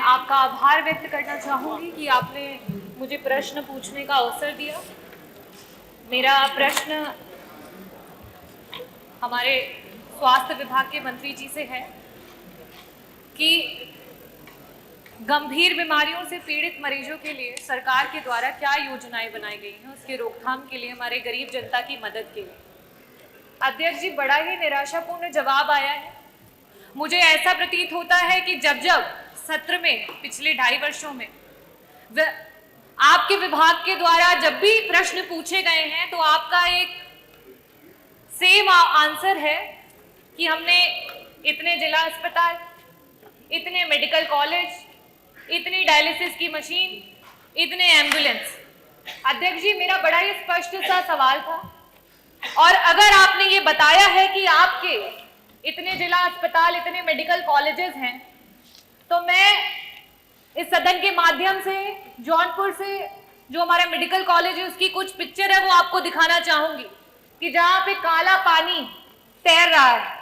आपका आभार व्यक्त करना चाहूँगी कि आपने मुझे प्रश्न पूछने का अवसर दिया। मेरा प्रश्न हमारे स्वास्थ्य विभाग के मंत्री जी से है कि गंभीर बीमारियों से पीड़ित मरीजों के लिए सरकार के द्वारा क्या योजनाएं बनाई गई हैं उसके रोकथाम के लिए, हमारे गरीब जनता की मदद के लिए। अध्यक्ष जी, बड़ा ही निराशापूर्ण जवाब आया है। मुझे ऐसा प्रतीत होता है कि जब जब सत्र में पिछले 2.5 वर्षों में आपके विभाग के द्वारा जब भी प्रश्न पूछे गए हैं तो आपका एक सेम आंसर है कि हमने इतने जिला अस्पताल, इतने मेडिकल कॉलेज, इतनी डायलिसिस की मशीन, इतने एम्बुलेंस। अध्यक्ष जी, मेरा बड़ा ही स्पष्ट सा सवाल था, और अगर आपने ये बताया है कि आपके इतने जिला अस्पताल, इतने मेडिकल कॉलेजेस हैं, तो मैं इस सदन के माध्यम से जौनपुर से जो हमारा मेडिकल कॉलेज है उसकी कुछ पिक्चर है वो आपको दिखाना चाहूंगी कि जहां पे काला पानी तैर रहा है,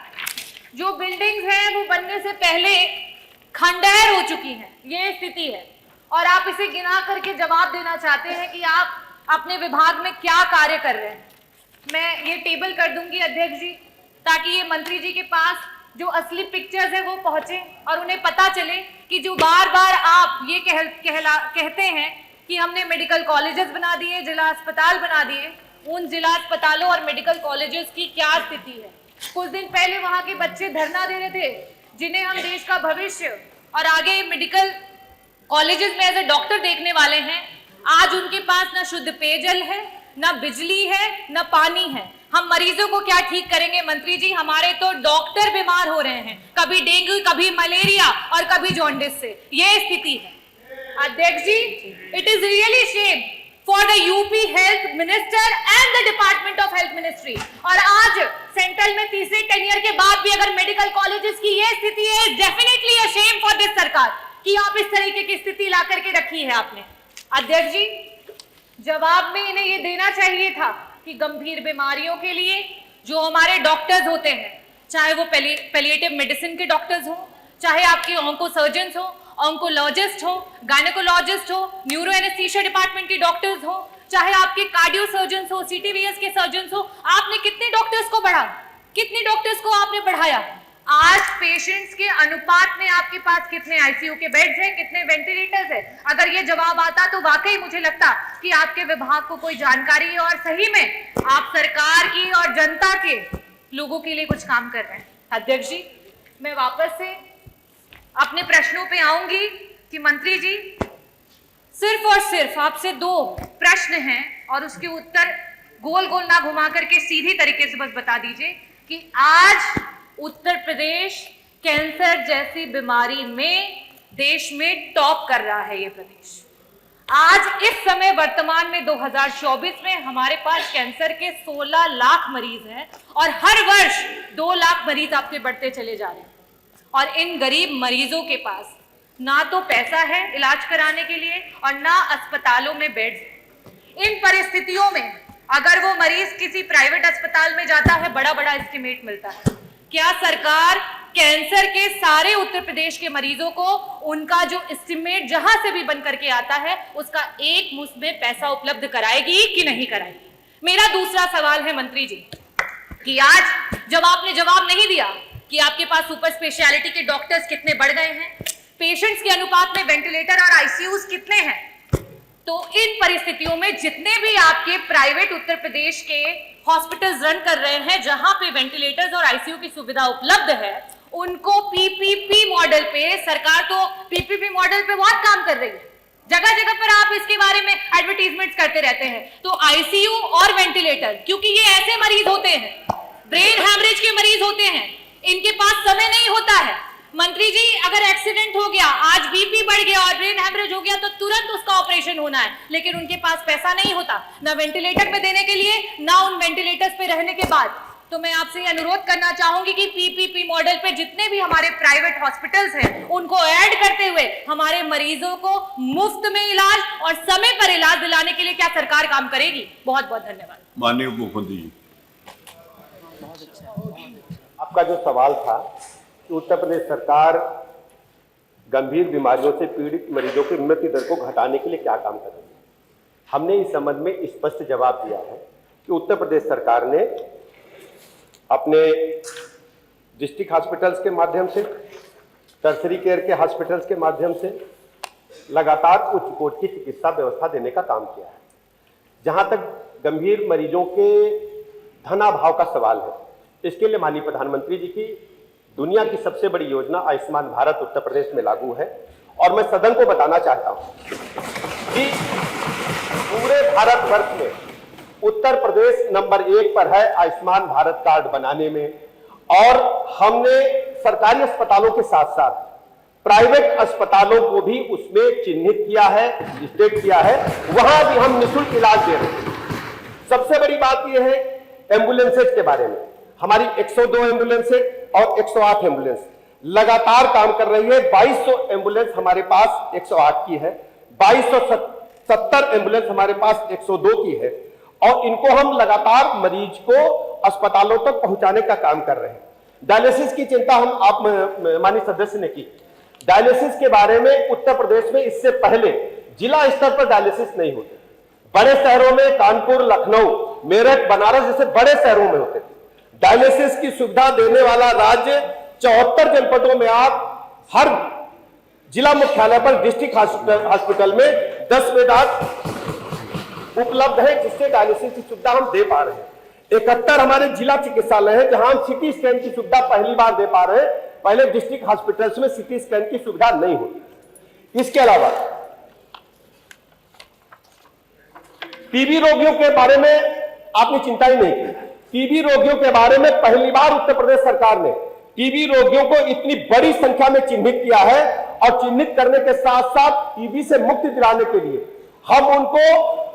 जो बिल्डिंग्स हैं वो बनने से पहले खंडहर हो चुकी हैं, ये स्थिति है। और आप इसे गिना करके जवाब देना चाहते हैं कि आप अपने विभाग में क्या कार्य कर रहे हैं। मैं ये टेबल कर दूंगी अध्यक्ष जी, ताकि ये मंत्री जी के पास जो असली पिक्चर्स है वो पहुंचे और उन्हें पता चले कि जो बार बार आप ये कहते हैं कि हमने मेडिकल कॉलेजेस बना दिए, जिला अस्पताल बना दिए, उन जिला अस्पतालों और मेडिकल कॉलेजेस की क्या स्थिति है। कुछ दिन पहले वहां के बच्चे धरना दे रहे थे, जिन्हें हम देश का भविष्य और आगे मेडिकल कॉलेजेस में एज ए डॉक्टर देखने वाले हैं। आज उनके पास ना शुद्ध पेयजल है, ना बिजली है, ना पानी है। हम मरीजों को क्या ठीक करेंगे मंत्री जी? हमारे तो डॉक्टर बीमार हो रहे हैं, कभी डेंगू, कभी मलेरिया और कभी जॉन्डिस से। ये स्थिति है अध्यक्ष जी। It is really shame for the UP health minister and the department of health ministry. और आज सेंट्रल में तीसरे टेन्योर के बाद भी अगर मेडिकल कॉलेजेस की ये स्थिति है, definitely a shame for this सरकार कि आप इस तरीके की स्थिति ला करके रखी है आपने। अध्यक्ष जी, जवाब में इन्हें ये देना चाहिए था कि गंभीर बीमारियों के लिए जो हमारे डॉक्टर्स होते हैं, चाहे वो पैलिएटिव मेडिसिन के डॉक्टर्स हो, चाहे आपके ऑन्को सर्जन्स हो, ऑन्कोलॉजिस्ट हो, गायनेकोलॉजिस्ट हो, न्यूरो एनेस्थीसिया डिपार्टमेंट के डॉक्टर्स हो, चाहे आपके कार्डियो सर्जन्स हो, सीटीवीएस के सर्जन्स हो, आपने कितने डॉक्टर्स को बढ़ा, कितने डॉक्टर्स को आपने बढ़ाया? आज पेशेंट्स के अनुपात में आपके पास कितने आईसीयू के बेड्स हैं, कितने वेंटिलेटर्स हैं? अगर ये जवाब आता तो वाकई मुझे लगता कि आपके विभाग को कोई जानकारी है और सही में आप सरकार की और जनता के लोगों के लिए कुछ काम कर रहे हैं। अध्यक्ष जी, मैं वापस से अपने प्रश्नों पे आऊंगी कि मंत्री जी, सिर्फ और सिर्फ आपसे 2 प्रश्न हैं और उसके उत्तर गोल गोल ना घुमा करके सीधी तरीके से बस बता दीजिए कि आज उत्तर प्रदेश कैंसर जैसी बीमारी में देश में टॉप कर रहा है। ये प्रदेश आज इस समय वर्तमान में 2024 में हमारे पास कैंसर के 16 लाख मरीज हैं और हर वर्ष 2 लाख मरीज आपके बढ़ते चले जा रहे हैं। और इन गरीब मरीजों के पास ना तो पैसा है इलाज कराने के लिए और ना अस्पतालों में बेड्स। इन परिस्थितियों में अगर वो मरीज किसी प्राइवेट अस्पताल में जाता है, बड़ा बड़ा एस्टिमेट मिलता है। क्या सरकार कैंसर के सारे उत्तर प्रदेश के मरीजों को उनका जो एस्टिमेट जहां से भी बन करके आता है उसका एक मुश्त में पैसा उपलब्ध कराएगी कि नहीं कराएगी? मेरा दूसरा सवाल है मंत्री जी कि आज जब आपने जवाब नहीं दिया कि आपके पास सुपर स्पेशलिटी के डॉक्टर्स कितने बढ़ गए हैं, पेशेंट्स के अनुपात में वेंटिलेटर और आईसीयूज कितने हैं, तो इन परिस्थितियों में जितने भी आपके प्राइवेट उत्तर प्रदेश के हॉस्पिटल्स रन कर रहे हैं जहां पे वेंटिलेटर्स और आईसीयू की सुविधा उपलब्ध है, उनको पीपीपी मॉडल पे, सरकार तो पीपीपी मॉडल पे बहुत काम कर रही है, जगह जगह पर आप इसके बारे में एडवर्टीजमेंट करते रहते हैं। तो आईसीयू और वेंटिलेटर, क्योंकि ये ऐसे मरीज होते हैं, ब्रेन हैमरेज के मरीज होते हैं, इनके पास समय नहीं होता है। मंत्री जी, अगर एक्सीडेंट हो गया, आज बीपी बढ़ गया और ब्रेन हैमरेज हो गया तो तुरंत उसका ऑपरेशन होना है, लेकिन उनके पास पैसा नहीं होता ना वेंटिलेटर पे देने के लिए, ना उन वेंटिलेटर्स पे रहने के बाद। तो मैं आपसे अनुरोध करना चाहूंगी कि पीपीपी मॉडल पे जितने भी हमारे प्राइवेट हॉस्पिटल्स हैं उनको ऐड करते हुए हमारे मरीजों को मुफ्त में इलाज और समय पर इलाज दिलाने के लिए क्या सरकार काम करेगी? बहुत बहुत धन्यवाद। माननीय मुख्यमंत्री जी, आपका जो सवाल था कि उत्तर प्रदेश सरकार गंभीर बीमारियों से पीड़ित मरीजों की मृत्यु दर को घटाने के लिए क्या काम कर रही है। हमने इस संबंध में स्पष्ट जवाब दिया है कि उत्तर प्रदेश सरकार ने अपने डिस्ट्रिक्ट हॉस्पिटल्स के माध्यम से, टर्शरी केयर के हॉस्पिटल्स के माध्यम से लगातार उच्च कोटि की चिकित्सा व्यवस्था देने का काम किया है। जहां तक गंभीर मरीजों के धनाभाव का सवाल है, इसके लिए माननीय प्रधानमंत्री जी की दुनिया की सबसे बड़ी योजना आयुष्मान भारत उत्तर प्रदेश में लागू है। और मैं सदन को बताना चाहता हूं कि पूरे भारतवर्ष में उत्तर प्रदेश नंबर 1 पर है आयुष्मान भारत कार्ड बनाने में। और हमने सरकारी अस्पतालों के साथ साथ प्राइवेट अस्पतालों को भी उसमें चिन्हित किया है, रजिस्ट्रेट किया है, वहां भी हम निःशुल्क इलाज दे रहे हैं। सबसे बड़ी बात यह है एम्बुलेंसेज के बारे में, हमारी 102 एम्बुलेंसेज और 108 एम्बुलेंस लगातार काम कर रही है। 2200 एम्बुलेंस हमारे पास 108 की है, 2270 एम्बुलेंस हमारे पास 102 की है। और इनको हम लगातार मरीज को अस्पतालों तक पहुंचाने का काम कर रहे हैं। डायलिसिस की चिंता हम आप माननीय सदस्य ने की। डायलिसिस के बारे में उत्तर प्रदेश में इससे पहले जिला स्तर पर डायलिसिस नहीं होते। बड़े शहरों में कानपुर, लखनऊ, मेरठ, बनारस जैसे बड़े शहरों में होते थे। डायलिसिस की सुविधा देने वाला राज्य 74 जनपदों में आप हर जिला मुख्यालय पर डिस्ट्रिक्ट हॉस्पिटल में 10 बेड उपलब्ध है, जिससे डायलिसिस की सुविधा हम दे पा रहे हैं। 71 हमारे जिला चिकित्सालय है जहां हम सिटी स्कैन की सुविधा पहली बार दे पा रहे हैं। पहले डिस्ट्रिक्ट हॉस्पिटल्स में सिटी स्कैन की सुविधा नहीं होती। इसके अलावा टीबी रोगियों के बारे में आपने चिंता ही नहीं की। टीबी रोगियों के बारे में पहली बार उत्तर प्रदेश सरकार ने टीबी रोगियों को इतनी बड़ी संख्या में चिन्हित किया है। और चिन्हित करने के साथ साथ टीबी से मुक्ति दिलाने के लिए हम उनको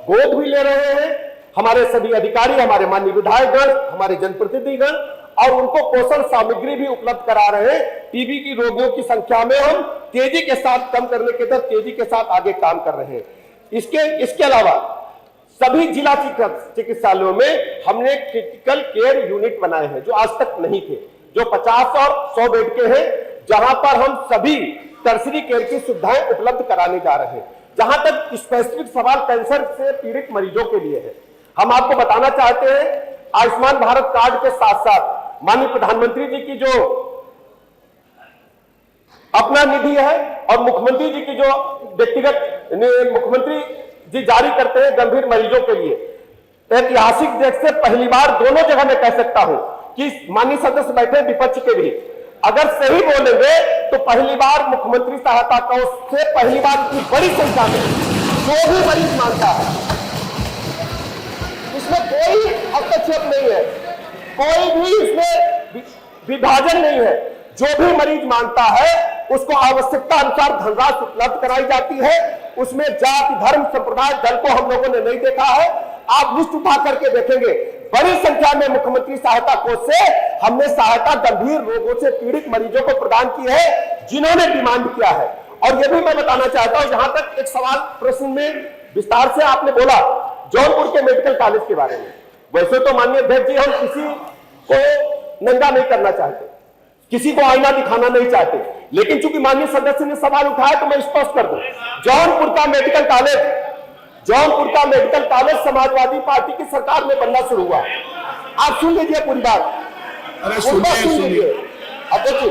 गोद भी ले रहे हैं। हमारे सभी अधिकारी, हमारे माननीय विधायकगण, हमारे जनप्रतिनिधिगण, और उनको पोषण सामग्री भी उपलब्ध करा रहे हैं। टीबी की रोगियों की संख्या में हम तेजी के साथ कम करने के तरफ तेजी के साथ आगे काम कर रहे हैं। इसके अलावा सभी जिला चिकित्सालयों में हमने क्रिटिकल केयर यूनिट बनाए हैं जो आज तक नहीं थे, जो 50 और 100 बेड के हैं, जहां पर हम सभी टर्शरी केयर की सुविधाएं उपलब्ध कराने जा रहे हैं। जहां तक स्पेसिफिक सवाल कैंसर से पीड़ित मरीजों के लिए है, हम आपको बताना चाहते हैं आयुष्मान भारत कार्ड के साथ साथ माननीय प्रधानमंत्री जी की जो अपना निधि है और मुख्यमंत्री जी की जो व्यक्तिगत मुख्यमंत्री जी जारी करते हैं गंभीर मरीजों के लिए, ऐतिहासिक देख से पहली बार दोनों जगह मैं कह सकता हूं कि माननीय सदस्य बैठे विपक्ष के भी, अगर सही बोलेंगे तो पहली बार मुख्यमंत्री सहायता कोष से पहली बार इतनी बड़ी संख्या में जो भी मरीज मांगता है, इसमें कोई हस्तक्षेप नहीं है, कोई भी इसमें विभाजन नहीं है। जो भी मरीज मांगता है उसको आवश्यकता अनुसार धनराशि उपलब्ध कराई जाती है। उसमें जाति, धर्म, संप्रदाय, दल को हम लोगों ने नहीं देखा है। आप लिस्ट उठा करके देखेंगे, बड़ी संख्या में मुख्यमंत्री सहायता कोष से हमने सहायता गंभीर रोगों से पीड़ित मरीजों को प्रदान की है जिन्होंने डिमांड किया है। और यह भी मैं बताना चाहता हूं, जहां तक एक सवाल प्रश्न में विस्तार से आपने बोला जौनपुर के मेडिकल कॉलेज के बारे में, वैसे तो माननीय अध्यक्ष जी हम किसी को नंगा नहीं करना चाहते, किसी को आईना दिखाना नहीं चाहते, लेकिन चूंकि माननीय सदस्य ने सवाल उठाया तो मैं स्पष्ट कर दूं, जौनपुर का मेडिकल कॉलेज समाजवादी पार्टी की सरकार में बनना शुरू हुआ। आप सुन लीजिए पूरी बात। अरे सुनिए अध्यक्ष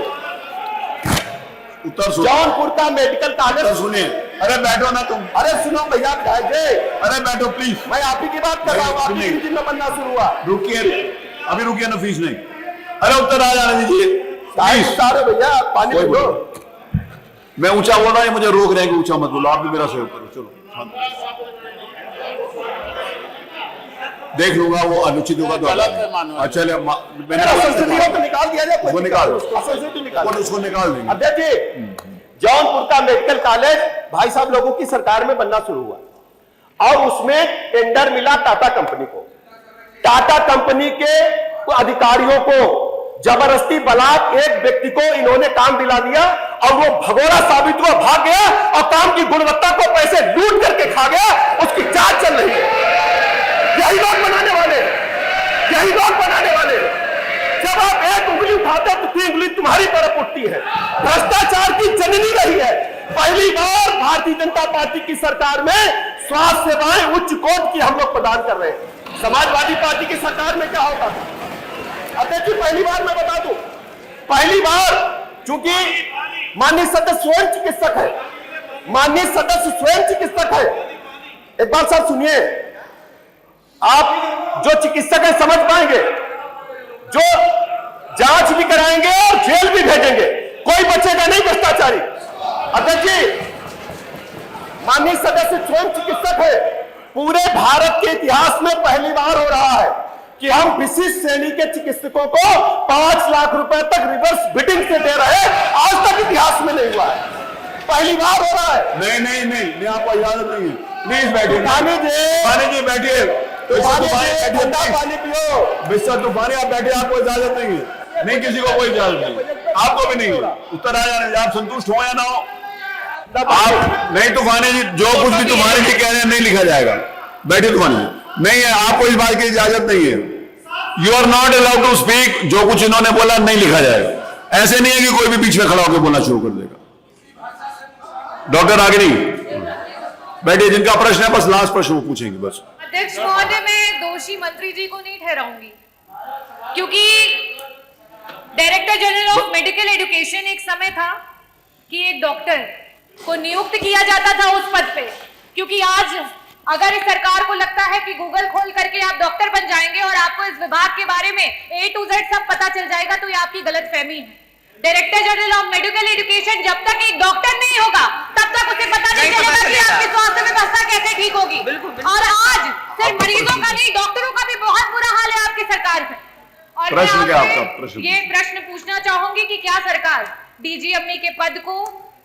उत्तर सुनिए, जौनपुर का मेडिकल कॉलेज सुनिए। अरे बैठो ना तुम, अरे सुनो भैया, अरे बैठो प्लीज, मैं आप ही की बात कर रहा हूँ। आपकी मीटिंग में बनना शुरू हुआ। रुकिए, अभी रुकिए ना, फीस नहीं। अरे उत्तर आ जाने दीजिए भैया, पानी दो। मैं ऊंचा बोल रहा हूं, मुझे रोक रहे हैं कि ऊंचा मत बोलो। आप भी मेरा सहयोग करो। चलो देख लूंगा वो अनुचित होगा तो अच्छा, मैंने तो निकाल दिया जाए, वो निकाल, उसको निकाल देंगे। अध्यक्ष जी, जौनपुर का मेडिकल कॉलेज भाई साहब लोगों की सरकार में बनना शुरू हुआ और उसमें टेंडर मिला टाटा कंपनी को। टाटा कंपनी के अधिकारियों को जबरदस्ती बलात् एक व्यक्ति को इन्होंने काम दिला दिया और वो भगोड़ा साबित हुआ, भाग गया और काम की गुणवत्ता को पैसे लूट करके खा गया। उसकी जांच चल रही है। यही लोग बनाने वाले, जब आप एक उंगली उठाते तो 3 उंगली उंगली तुम्हारी तरफ उठती है। भ्रष्टाचार की जननी रही है। पहली बार भारतीय जनता पार्टी की सरकार में स्वास्थ्य सेवाएं उच्च कोटि की हम लोग प्रदान कर रहे हैं। समाजवादी पार्टी की सरकार में क्या होता था? अध्यक्ष जी, पहली बार मैं बता दूं, पहली बार, चूंकि माननीय सदस्य स्वयं चिकित्सक है, माननीय सदस्य स्वयं चिकित्सक है। एक बात साहब सुनिए, आप जो चिकित्सक है समझ पाएंगे, जो जांच भी कराएंगे और जेल भी भेजेंगे, कोई बचेगा नहीं भ्रष्टाचारी। अध्यक्ष जी, माननीय सदस्य स्वयं चिकित्सक है। पूरे भारत के इतिहास में पहली बार हो रहा है कि हम विशिष्ट श्रेणी के चिकित्सकों को 5 लाख रुपए तक रिवर्स बिडिंग से दे रहे हैं। आज तक इतिहास में नहीं हुआ है, पहली बार हो रहा है। नहीं, आपको इजाजत नहीं है। प्लीज बैठिए, पानी जी बैठिए, ठंडा पानी पियो। मिस्टर तूफानी आप बैठिए, आपको इजाजत नहीं है। नहीं, किसी को कोई इजाजत नहीं, आपको भी नहीं है। उत्तर आ जाने, आप संतुष्ट हो या ना हो। आप नहीं, तूफानी जी जो कुछ भी तूफानी जी कह रहे हैं नहीं लिखा जाएगा। बैठिए तूफानी जी, नहीं है, आपको इस बात की इजाजत नहीं है। You are not allowed to speak. जो कुछ इन्होंने बोला नहीं लिखा जाएगा। ऐसे नहीं है कि कोई भी बीच में खड़ा होकर बोलना शुरू कर देगा। डॉक्टर आगे नहीं बैठिए, जिनका प्रश्न है बस लास्ट प्रश्न वो पूछेंगे बस। अध्यक्ष महोदय, मैं दोषी मंत्री जी को नहीं ठहराऊंगी, क्योंकि director general of medical education एक समय था कि एक डॉक्टर को नियुक्त किया जाता था उस पद पे। क्योंकि आज अगर इस सरकार को लगता है कि गूगल खोल करके आप डॉक्टर बन जाएंगे और आपको इस विभाग के बारे में A to Z सब पता चल जाएगा, तो ये आपकी गलतफहमी है। Director general of medical education जब तक एक डॉक्टर नहीं होगा तब तक उसे पता नहीं चलेगा कि आपकी स्वास्थ्य व्यवस्था कैसे ठीक होगी। और आज सिर्फ मरीजों का नहीं, डॉक्टरों का भी बहुत बुरा हाल है आपकी सरकार में। और प्रश्न क्या मैं आपका? आपसे प्रश्न ये प्रश्न पूछना चाहूंगी कि क्या सरकार डीजीएमई के पद को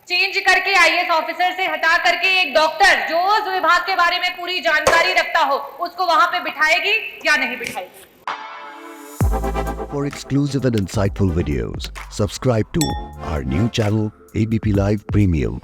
चेंज करके आईएएस ऑफिसर से हटा करके एक डॉक्टर जो उस विभाग के बारे में पूरी जानकारी रखता हो उसको वहां पे बिठाएगी या नहीं बिठाएगी? For exclusive and insightful videos, subscribe to our new channel ABP Live Premium.